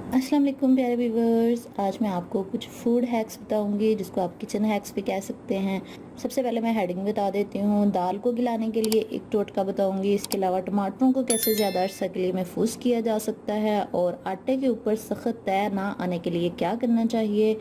अस्सलाम वालेकुम प्यारे व्यूवर्स। आज मैं आपको कुछ फूड हैक्स बताऊंगी जिसको आप किचन हैक्स भी कह सकते हैं। सबसे पहले मैं हेडिंग बता देती हूँ। दाल को गिलाने के लिए एक टोटका बताऊंगी। इसके अलावा टमाटरों को कैसे ज़्यादा अरसा के लिए महफूज किया जा सकता है, और आटे के ऊपर सख्त तय ना आने के लिए क्या करना चाहिए,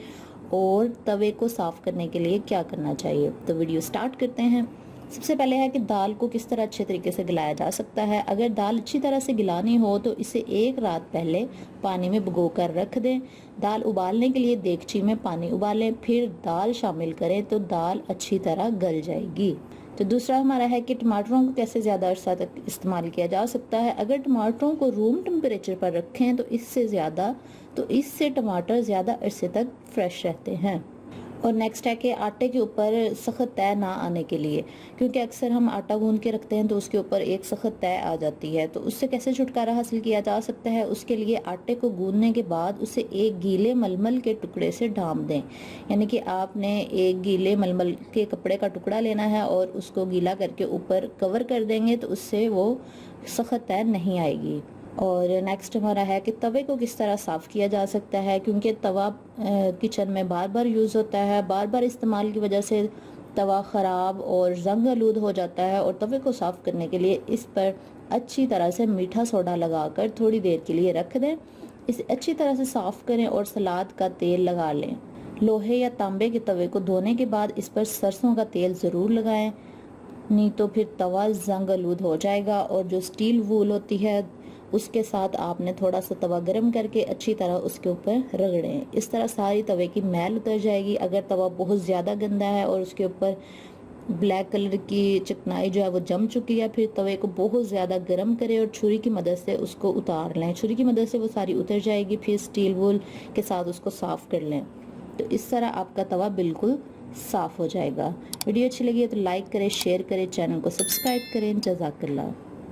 और तवे को साफ़ करने के लिए क्या करना चाहिए। तो वीडियो स्टार्ट करते हैं। सबसे पहले है कि दाल को किस तरह अच्छे तरीके से गिलाया जा सकता है। अगर दाल अच्छी तरह से गिलानी हो तो इसे एक रात पहले पानी में भिगो कर रख दें। दाल उबालने के लिए देगची में पानी उबालें, फिर दाल शामिल करें तो दाल अच्छी तरह गल जाएगी। तो दूसरा हमारा है कि टमाटरों को कैसे ज़्यादा अरसा तक इस्तेमाल किया जा सकता है। अगर टमाटरों को रूम टेम्परेचर पर रखें तो इससे टमाटर ज़्यादा अरसे तक फ्रेश रहते हैं। और नेक्स्ट है कि आटे के ऊपर सख्त तय ना आने के लिए, क्योंकि अक्सर हम आटा गूंद के रखते हैं तो उसके ऊपर एक सख्त तय आ जाती है। तो उससे कैसे छुटकारा हासिल किया जा सकता है, उसके लिए आटे को गूंदने के बाद उसे एक गीले मलमल के टुकड़े से ढांप दें। यानी कि आपने एक गीले मलमल के कपड़े का टुकड़ा लेना है और उसको गीला करके ऊपर कवर कर देंगे, तो उससे वो सख्त तय नहीं आएगी। और नेक्स्ट हमारा है कि तवे को किस तरह साफ़ किया जा सकता है, क्योंकि तवा किचन में बार बार यूज़ होता है। बार बार इस्तेमाल की वजह से तवा ख़राब और जंग आलूद हो जाता है। और तवे को साफ़ करने के लिए इस पर अच्छी तरह से मीठा सोडा लगाकर थोड़ी देर के लिए रख दें। इसे अच्छी तरह से साफ़ करें और सलाद का तेल लगा लें। लोहे या तांबे के तवे को धोने के बाद इस पर सरसों का तेल ज़रूर लगाएं, नहीं तो फिर तवा जंग आलूद हो जाएगा। और जो स्टील वूल होती है उसके साथ आपने थोड़ा सा तवा गर्म करके अच्छी तरह उसके ऊपर रगड़ें। इस तरह सारी तवे की मैल उतर जाएगी। अगर तवा बहुत ज़्यादा गंदा है और उसके ऊपर ब्लैक कलर की चिकनाई जो है वो जम चुकी है, फिर तवे को बहुत ज़्यादा गर्म करें और छुरी की मदद से उसको उतार लें। छुरी की मदद से वो सारी उतर जाएगी। फिर स्टील वूल के साथ उसको साफ़ कर लें। तो इस तरह आपका तवा बिल्कुल साफ़ हो जाएगा। वीडियो अच्छी लगी है तो लाइक करें, शेयर करें, चैनल को सब्सक्राइब करें। जज़ाकल्लाह।